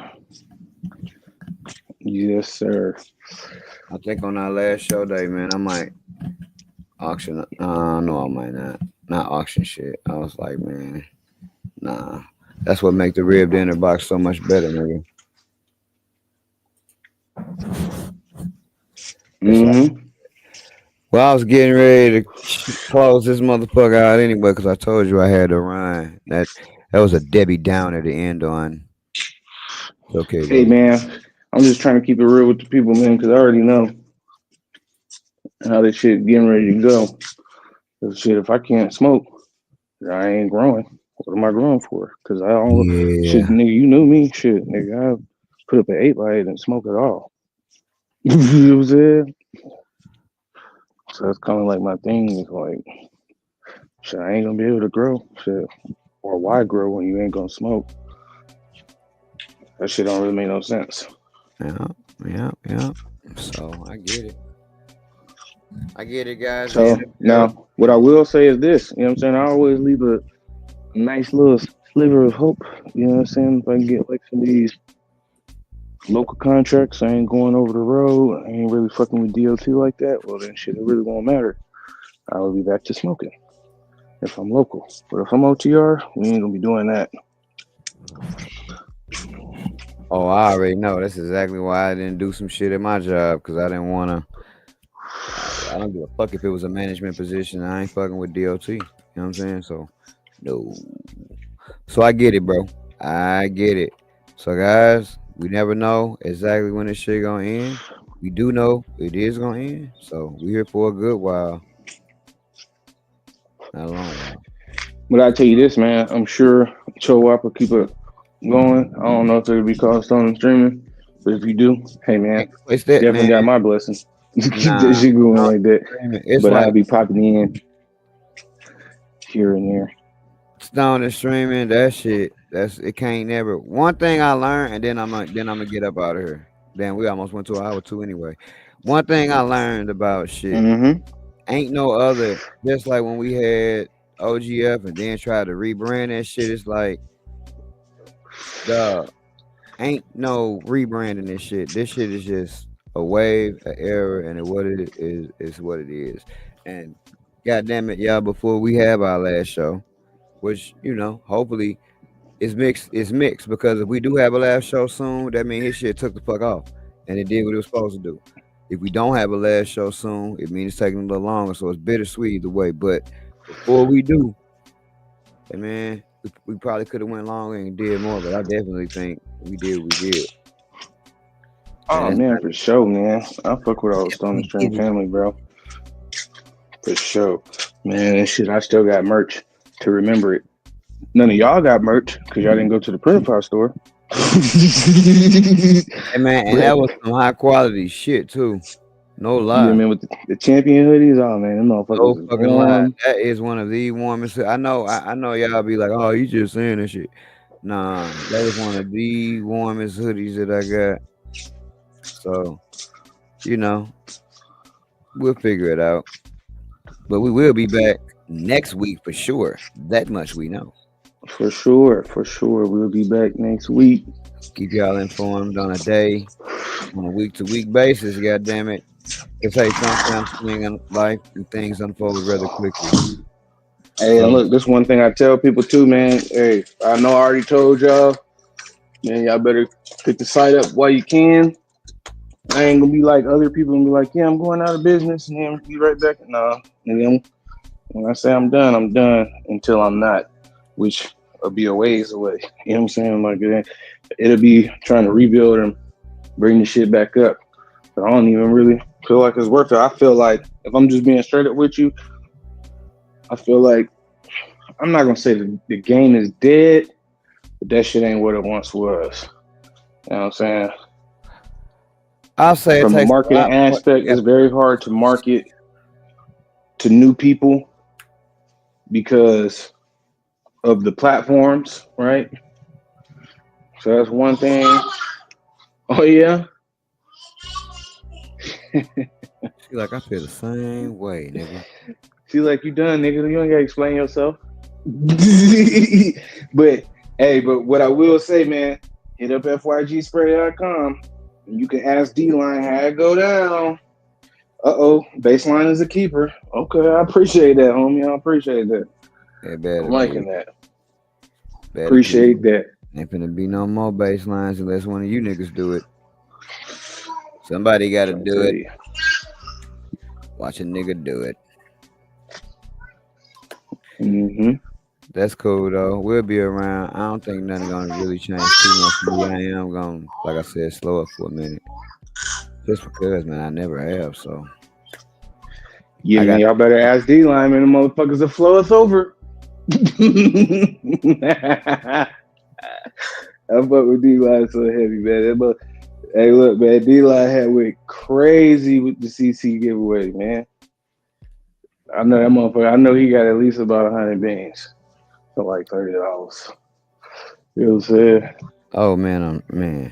Yes, sir. I think on our last show day, man, I might auction. No, I might not. Not auction shit. I was like, man, nah. That's what make the rib dinner box so much better, nigga. Mm-hmm. Well, I was getting ready to close this motherfucker out anyway because I told you I had to run. That was a Debbie Downer to end on. Okay. Hey, man, I'm just trying to keep it real with the people, man, because I already know how this shit getting ready to go. Because shit, if I can't smoke, I ain't growing. What am I growing for? Because I don't shit, nigga. You knew me, shit, nigga. I put up an 8x8 and smoke it all. You know what I'm saying? So that's kind of like my thing. Is like, shit, I ain't gonna be able to grow, shit, or why grow when you ain't gonna smoke? That shit don't really make no sense. Yeah. So I get it, guys. So now, what I will say is this. You know what I'm saying? I always leave a nice little sliver of hope. You know what I'm saying? If I can get like some of these local contracts, I ain't going over the road. I ain't really fucking with DOT like that. Well, then shit, it really won't matter. I will be back to smoking if I'm local. But if I'm OTR, we ain't gonna be doing that. Oh, I already know. That's exactly why I didn't do some shit at my job because I didn't want to. I don't give a fuck if it was a management position. I ain't fucking with DOT. You know what I'm saying? So, no. So I get it, bro. I get it. So, guys, we never know exactly when this shit gonna end. We do know it is gonna end. So we here for a good while. Not a long while. But I tell you this, man. I'm sure Chowop will keep it going. I don't know if it'll be called Stone and Streaming, but if you do, hey, man, It's that, definitely man. got my blessing. Keep Nah, that shit going like that. It's but like I'll be popping in here and there. Stone and Streaming, that shit. It can't never. One thing I learned, and then I'm gonna get up out of here. Damn, we almost went to an hour 2 anyway. One thing I learned about shit, ain't no other. Just like when we had OGF and then tried to rebrand that shit, it's like, dog, ain't no rebranding this shit. This shit is just a wave, an era, and what it is what it is. And goddamn it, y'all, before we have our last show, which, you know, hopefully it's mixed because if we do have a last show soon, that means his shit took the fuck off and it did what it was supposed to do. If we don't have a last show soon, it means it's taking a little longer, so it's bittersweet either way. But before we do, man, we probably could have went longer and did more, but I definitely think we did what we did. Oh And man, for sure, man. I fuck with all the Stone and String it's family, bro. For sure, man. And shit, I still got merch to remember it. None of y'all got merch because y'all didn't go to the Printify store. hey man, and that was some high quality shit too. No lie. Yeah, man, with the champion hoodies, oh man, them No motherfuckers is fucking lie. warm. That is one of the warmest. I know y'all be like, oh, you just saying this shit. Nah, that is one of the warmest hoodies that I got. So, you know, we'll figure it out. But we will be back next week for sure. That much we know. For sure. We'll be back next week. Keep y'all informed on a week-to-week basis. God damn it! Because hey, sometimes things in life and things unfold rather quickly. Hey, and look, this one thing I tell people too, man. Hey, I know I already told y'all, man. Y'all better pick the site up while you can. I ain't gonna be like other people and be like, yeah, I'm going out of business and then be right back. No, and then when I say I'm done until I'm not, which will be a ways away. You know what I'm saying? Like it'll be trying to rebuild and bring the shit back up. But I don't even really feel like it's worth it. I feel like if I'm just being straight up with you, I feel like I'm not gonna say the game is dead, but that shit ain't what it once was. You know what I'm saying? I'll say from a marketing aspect, it's very hard to market to new people because of the platforms, right? So that's one thing. Oh yeah. She like, I feel the same way, nigga. She like, you done, nigga. You ain't gotta explain yourself. But what I will say, man, hit up fygspray.com. You can ask D-Line how it go down. Baseline is a keeper. Okay, I appreciate that, homie. I appreciate that. I'm liking that. Appreciate that. Ain't finna be no more baselines unless one of you niggas do it. Somebody got to do it. Watch a nigga do it. Mm-hmm. That's cool though. We'll be around. I don't think nothing gonna really change too much for me. I am gonna, like I said, slow up for a minute. Just because, man, I never have. So yeah, man, y'all better ask D-Line, man. The motherfuckers will flow us over. I fuck with D-Line so heavy, man. Hey, look, man, D-Line had went crazy with the CC giveaway, man. I know that motherfucker. I know he got at least about 100 beans for like $30. You know what I'm saying? Oh man, man.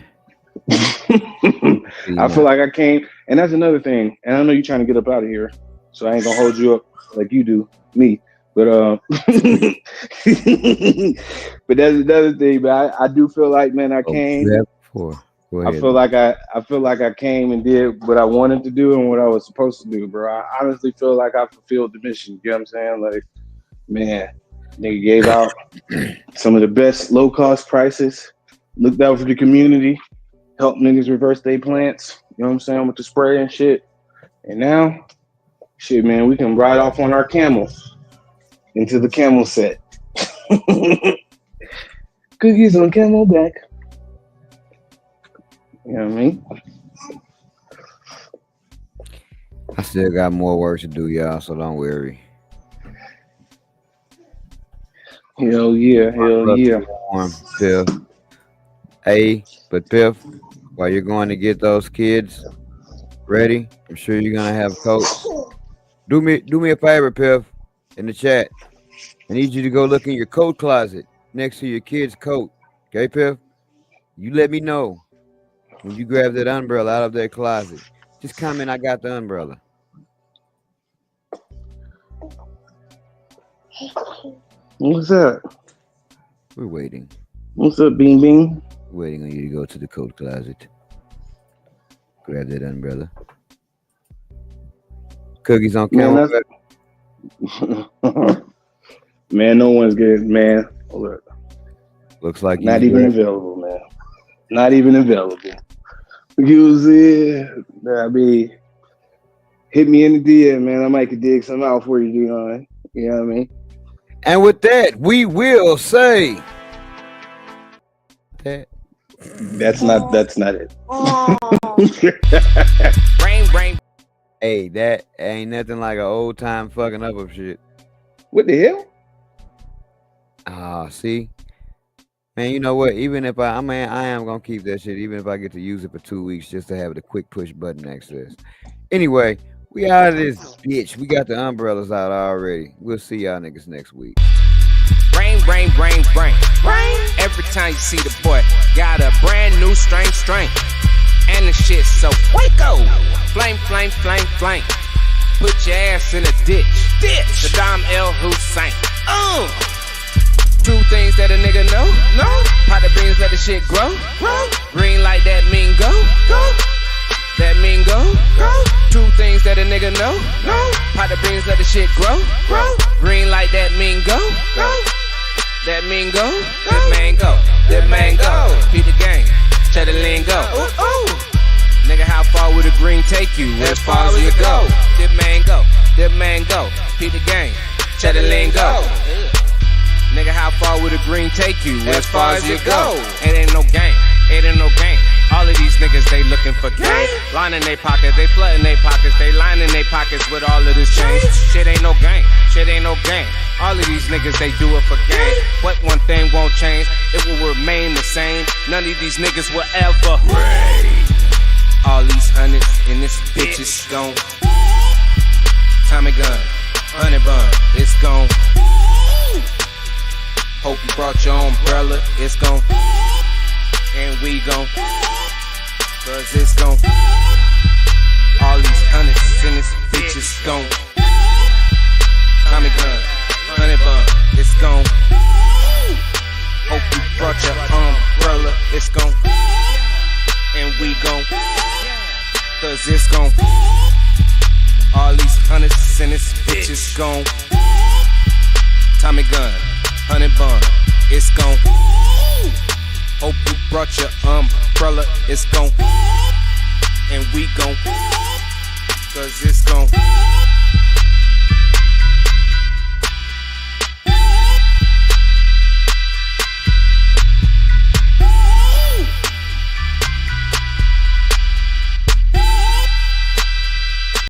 I feel like I came, and that's another thing. And I know you're trying to get up out of here, so I ain't gonna hold you up like you do me. But but that's another thing. But I do feel like, man, I came. I feel like I came and did what I wanted to do and what I was supposed to do, bro. I honestly feel like I fulfilled the mission. You know what I'm saying? Like, man, nigga gave out some of the best low cost prices, looked out for the community, helped niggas reverse their plants. You know what I'm saying, with the spray and shit. And now, shit, man, we can ride off on our camel into the camel set. Cookies on Camelback. You know what I mean? I still got more work to do, y'all, so don't worry. Hell yeah. Piff. Hey, but Piff, while you're going to get those kids ready, I'm sure you're gonna have coats. Do me a favor, Piff, in the chat. I need you to go look in your coat closet next to your kid's coat. Okay, Piff? You let me know when you grab that umbrella out of that closet. Just comment, I got the umbrella. What's up? We're waiting. What's up, Bean Bean? We're waiting on you to go to the coat closet. Grab that umbrella. Cookies on camera. Man, no one's getting, man. Look. Looks like not even available, man. Not even available. You see, I mean, hit me in the DM, man. I might could dig some out for you, you know what I mean? And with that, we will say that. That's not it. Brain. Hey, that ain't nothing like an old time fucking up of shit. What the hell? Ah, see, man, you know what? Even if I am gonna keep that shit, even if I get to use it for 2 weeks just to have the quick push button access. Anyway, we out of this bitch. We got the umbrellas out already. We'll see y'all niggas next week. Brain. Every time you see the boy, got a brand new strength. And the shit so Waco. Flame. Put your ass in a ditch. Saddam El Hussein. Two things that a nigga know. Pot the beans, let the shit grow. Green like that mean go. That mean go. Two things that a nigga know. Pot the beans, let the shit grow. Green like that mean go. That mean go. That mango. Beat the game. Check the lingo. Nigga, how far would the green take you? As far as you go. That mango. Beat the game. Check the lingo. Nigga, how far would the green take you? As far as you go. It ain't no game. All of these niggas, they looking for game. Lining their pockets, they flooding their pockets, they lining their pockets with all of this change. Shit ain't no game. All of these niggas, they do it for game. But one thing won't change, it will remain the same. None of these niggas will ever reign. All these hundreds in this bitch is gone. Tommy gun, honey bun, it's gone. Hope you brought your umbrella, it's gone. And we gon' cause it's gon' all these hundreds in this bitch is gon' Tommy gun, honey bun, it's gon' hope you brought your umbrella, it's gon' and we gon' cause it's gon' all these hundreds in this bitch is gon' Tommy gun, honey bun, it's gon' hope you brought your umbrella, it's gon' and we gon' cause it's gon'